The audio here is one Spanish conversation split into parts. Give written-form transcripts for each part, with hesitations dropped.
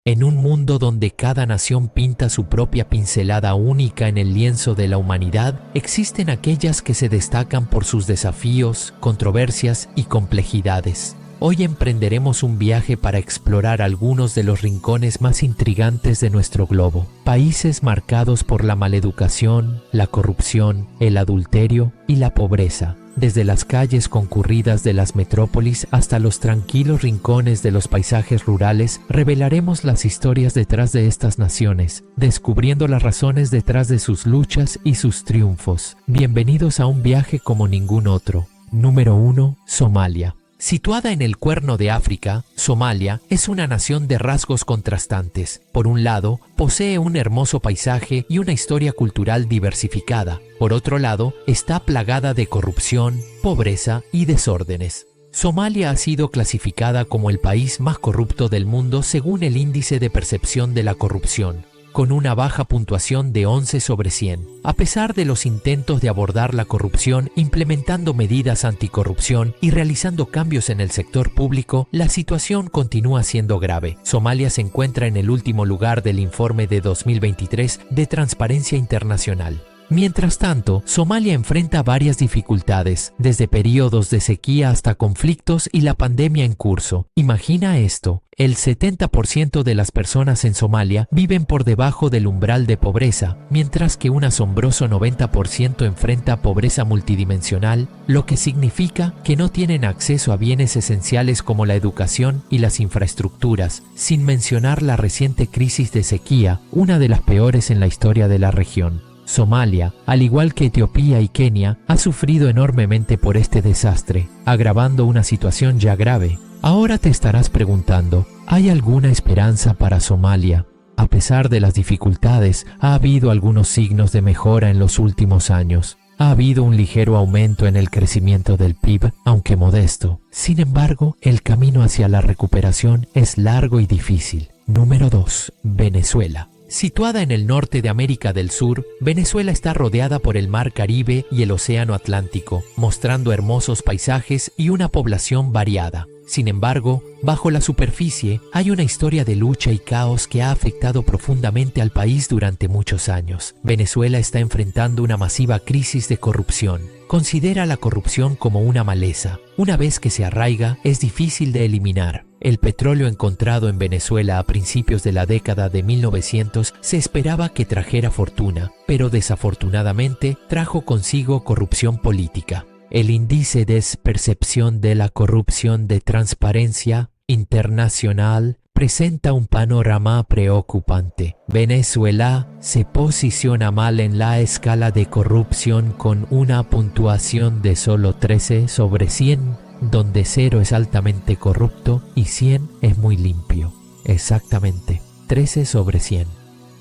En un mundo donde cada nación pinta su propia pincelada única en el lienzo de la humanidad, existen aquellas que se destacan por sus desafíos, controversias y complejidades. Hoy emprenderemos un viaje para explorar algunos de los rincones más intrigantes de nuestro globo. Países marcados por la maleducación, la corrupción, el adulterio y la pobreza. Desde las calles concurridas de las metrópolis hasta los tranquilos rincones de los paisajes rurales, revelaremos las historias detrás de estas naciones, descubriendo las razones detrás de sus luchas y sus triunfos. Bienvenidos a un viaje como ningún otro. Número 1. Somalia. Situada en el Cuerno de África, Somalia es una nación de rasgos contrastantes. Por un lado, posee un hermoso paisaje y una historia cultural diversificada. Por otro lado, está plagada de corrupción, pobreza y desórdenes. Somalia ha sido clasificada como el país más corrupto del mundo según el Índice de Percepción de la Corrupción, con una baja puntuación de 11 sobre 100. A pesar de los intentos de abordar la corrupción, implementando medidas anticorrupción y realizando cambios en el sector público, la situación continúa siendo grave. Somalia se encuentra en el último lugar del informe de 2023 de Transparencia Internacional. Mientras tanto, Somalia enfrenta varias dificultades, desde periodos de sequía hasta conflictos y la pandemia en curso. Imagina esto, el 70% de las personas en Somalia viven por debajo del umbral de pobreza, mientras que un asombroso 90% enfrenta pobreza multidimensional, lo que significa que no tienen acceso a bienes esenciales como la educación y las infraestructuras, sin mencionar la reciente crisis de sequía, una de las peores en la historia de la región. Somalia, al igual que Etiopía y Kenia, ha sufrido enormemente por este desastre, agravando una situación ya grave. Ahora te estarás preguntando, ¿hay alguna esperanza para Somalia? A pesar de las dificultades, ha habido algunos signos de mejora en los últimos años. Ha habido un ligero aumento en el crecimiento del PIB, aunque modesto. Sin embargo, el camino hacia la recuperación es largo y difícil. Número 2. Venezuela. Situada en el norte de América del Sur, Venezuela está rodeada por el Mar Caribe y el Océano Atlántico, mostrando hermosos paisajes y una población variada. Sin embargo, bajo la superficie hay una historia de lucha y caos que ha afectado profundamente al país durante muchos años. Venezuela está enfrentando una masiva crisis de corrupción. Considera la corrupción como una maleza. Una vez que se arraiga, es difícil de eliminar. El petróleo encontrado en Venezuela a principios de la década de 1900 se esperaba que trajera fortuna, pero desafortunadamente trajo consigo corrupción política. El Índice de Percepción de la Corrupción de Transparencia Internacional presenta un panorama preocupante. Venezuela se posiciona mal en la escala de corrupción con una puntuación de solo 13 sobre 100, donde 0 es altamente corrupto y 100 es muy limpio. Exactamente, 13 sobre 100.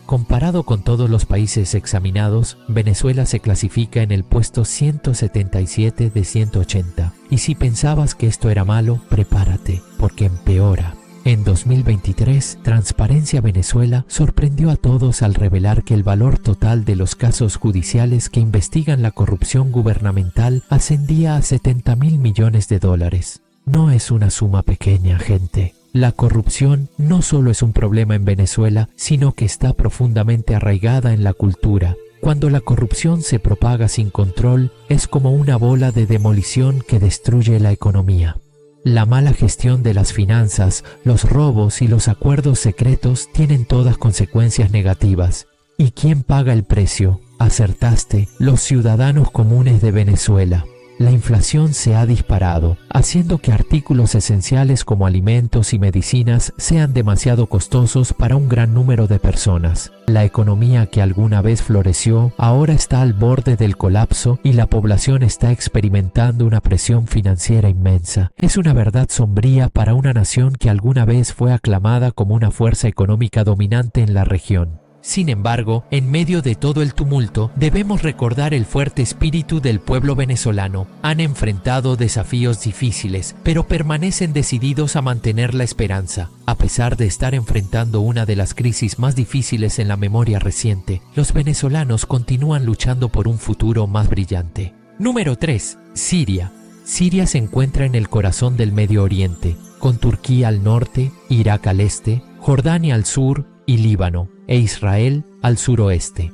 Comparado con todos los países examinados, Venezuela se clasifica en el puesto 177 de 180. Y si pensabas que esto era malo, prepárate, porque empeora. En 2023, Transparencia Venezuela sorprendió a todos al revelar que el valor total de los casos judiciales que investigan la corrupción gubernamental ascendía a $70.000 millones. No es una suma pequeña, gente. La corrupción no solo es un problema en Venezuela, sino que está profundamente arraigada en la cultura. Cuando la corrupción se propaga sin control, es como una bola de demolición que destruye la economía. La mala gestión de las finanzas, los robos y los acuerdos secretos tienen todas consecuencias negativas. ¿Y quién paga el precio? Acertaste, los ciudadanos comunes de Venezuela. La inflación se ha disparado, haciendo que artículos esenciales como alimentos y medicinas sean demasiado costosos para un gran número de personas. La economía que alguna vez floreció ahora está al borde del colapso y la población está experimentando una presión financiera inmensa. Es una verdad sombría para una nación que alguna vez fue aclamada como una fuerza económica dominante en la región. Sin embargo, en medio de todo el tumulto, debemos recordar el fuerte espíritu del pueblo venezolano. Han enfrentado desafíos difíciles, pero permanecen decididos a mantener la esperanza. A pesar de estar enfrentando una de las crisis más difíciles en la memoria reciente, los venezolanos continúan luchando por un futuro más brillante. Número 3. Siria. Siria se encuentra en el corazón del Medio Oriente, con Turquía al norte, Irak al este, Jordania al sur y Líbano, e Israel al suroeste.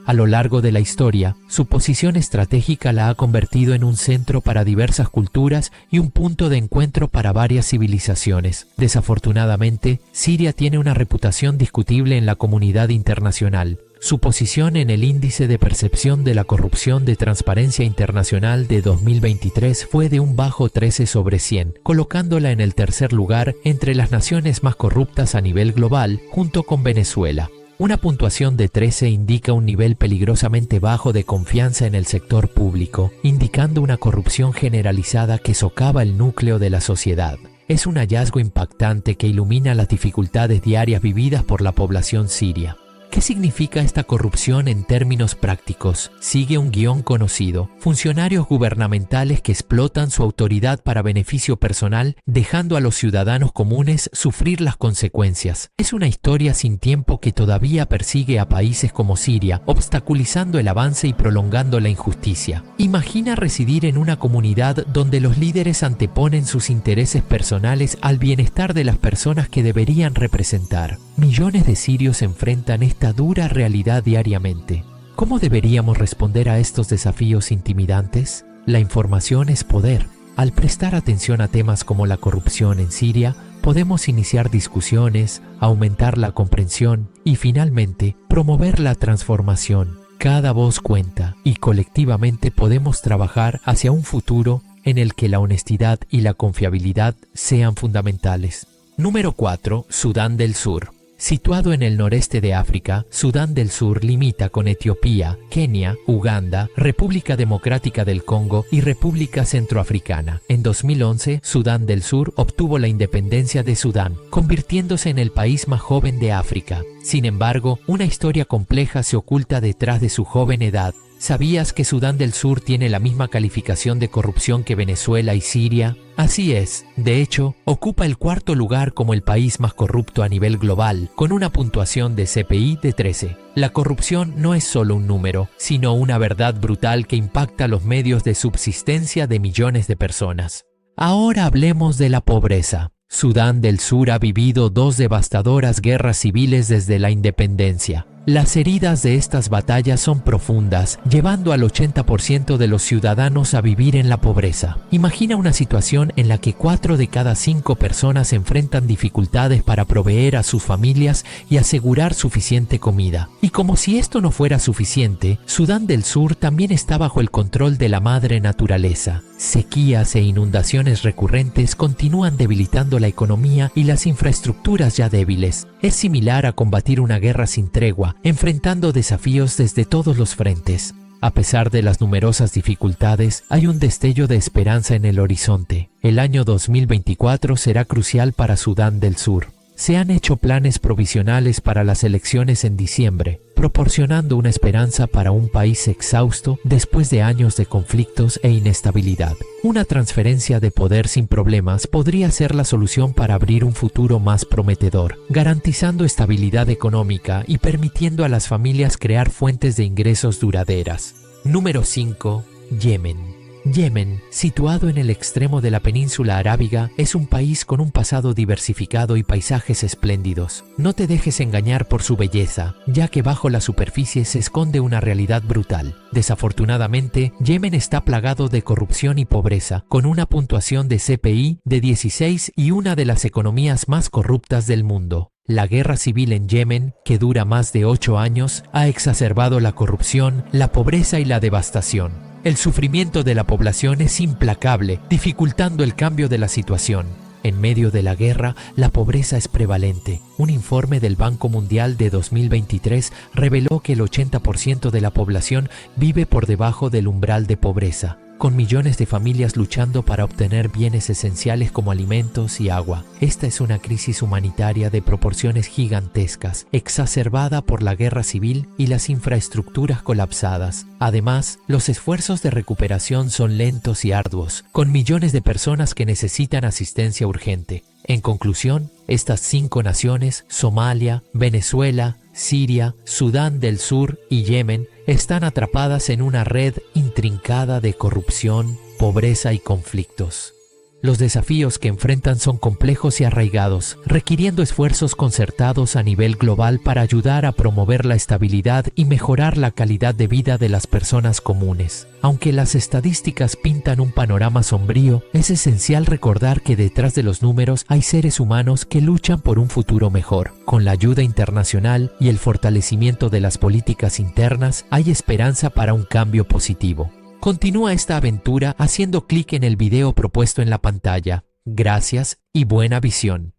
A lo largo de la historia, su posición estratégica la ha convertido en un centro para diversas culturas y un punto de encuentro para varias civilizaciones. Desafortunadamente, Siria tiene una reputación discutible en la comunidad internacional. Su posición en el Índice de Percepción de la Corrupción de Transparencia Internacional de 2023 fue de un bajo 13 sobre 100, colocándola en el tercer lugar entre las naciones más corruptas a nivel global, junto con Venezuela. Una puntuación de 13 indica un nivel peligrosamente bajo de confianza en el sector público, indicando una corrupción generalizada que socava el núcleo de la sociedad. Es un hallazgo impactante que ilumina las dificultades diarias vividas por la población siria. ¿Qué significa esta corrupción en términos prácticos? Sigue un guión conocido. Funcionarios gubernamentales que explotan su autoridad para beneficio personal, dejando a los ciudadanos comunes sufrir las consecuencias. Es una historia sin tiempo que todavía persigue a países como Siria, obstaculizando el avance y prolongando la injusticia. Imagina residir en una comunidad donde los líderes anteponen sus intereses personales al bienestar de las personas que deberían representar. Millones de sirios enfrentan esta dura realidad diariamente. ¿Cómo deberíamos responder a estos desafíos intimidantes? La información es poder. Al prestar atención a temas como la corrupción en Siria, podemos iniciar discusiones, aumentar la comprensión y, finalmente, promover la transformación. Cada voz cuenta y colectivamente podemos trabajar hacia un futuro en el que la honestidad y la confiabilidad sean fundamentales. Número 4. Sudán del Sur. Situado en el noreste de África, Sudán del Sur limita con Etiopía, Kenia, Uganda, República Democrática del Congo y República Centroafricana. En 2011, Sudán del Sur obtuvo la independencia de Sudán, convirtiéndose en el país más joven de África. Sin embargo, una historia compleja se oculta detrás de su joven edad. ¿Sabías que Sudán del Sur tiene la misma calificación de corrupción que Venezuela y Siria? Así es. De hecho, ocupa el cuarto lugar como el país más corrupto a nivel global, con una puntuación de CPI de 13. La corrupción no es solo un número, sino una verdad brutal que impacta los medios de subsistencia de millones de personas. Ahora hablemos de la pobreza. Sudán del Sur ha vivido 2 devastadoras guerras civiles desde la independencia. Las heridas de estas batallas son profundas, llevando al 80% de los ciudadanos a vivir en la pobreza. Imagina una situación en la que 4 de cada 5 personas enfrentan dificultades para proveer a sus familias y asegurar suficiente comida. Y como si esto no fuera suficiente, Sudán del Sur también está bajo el control de la madre naturaleza. Sequías e inundaciones recurrentes continúan debilitando la economía y las infraestructuras ya débiles. Es similar a combatir una guerra sin tregua, enfrentando desafíos desde todos los frentes. A pesar de las numerosas dificultades, hay un destello de esperanza en el horizonte. El año 2024 será crucial para Sudán del Sur. Se han hecho planes provisionales para las elecciones en diciembre, proporcionando una esperanza para un país exhausto después de años de conflictos e inestabilidad. Una transferencia de poder sin problemas podría ser la solución para abrir un futuro más prometedor, garantizando estabilidad económica y permitiendo a las familias crear fuentes de ingresos duraderas. Número 5. Yemen. Yemen, situado en el extremo de la península arábiga, es un país con un pasado diversificado y paisajes espléndidos. No te dejes engañar por su belleza, ya que bajo la superficie se esconde una realidad brutal. Desafortunadamente, Yemen está plagado de corrupción y pobreza, con una puntuación de CPI de 16 y una de las economías más corruptas del mundo. La guerra civil en Yemen, que dura más de 8 años, ha exacerbado la corrupción, la pobreza y la devastación. El sufrimiento de la población es implacable, dificultando el cambio de la situación. En medio de la guerra, la pobreza es prevalente. Un informe del Banco Mundial de 2023 reveló que el 80% de la población vive por debajo del umbral de pobreza, con millones de familias luchando para obtener bienes esenciales como alimentos y agua. Esta es una crisis humanitaria de proporciones gigantescas, exacerbada por la guerra civil y las infraestructuras colapsadas. Además, los esfuerzos de recuperación son lentos y arduos, con millones de personas que necesitan asistencia urgente. En conclusión, estas 5 naciones, Somalia, Venezuela, Siria, Sudán del Sur y Yemen, están atrapadas en una red intrincada de corrupción, pobreza y conflictos. Los desafíos que enfrentan son complejos y arraigados, requiriendo esfuerzos concertados a nivel global para ayudar a promover la estabilidad y mejorar la calidad de vida de las personas comunes. Aunque las estadísticas pintan un panorama sombrío, es esencial recordar que detrás de los números hay seres humanos que luchan por un futuro mejor. Con la ayuda internacional y el fortalecimiento de las políticas internas, hay esperanza para un cambio positivo. Continúa esta aventura haciendo clic en el video propuesto en la pantalla. Gracias y buena visión.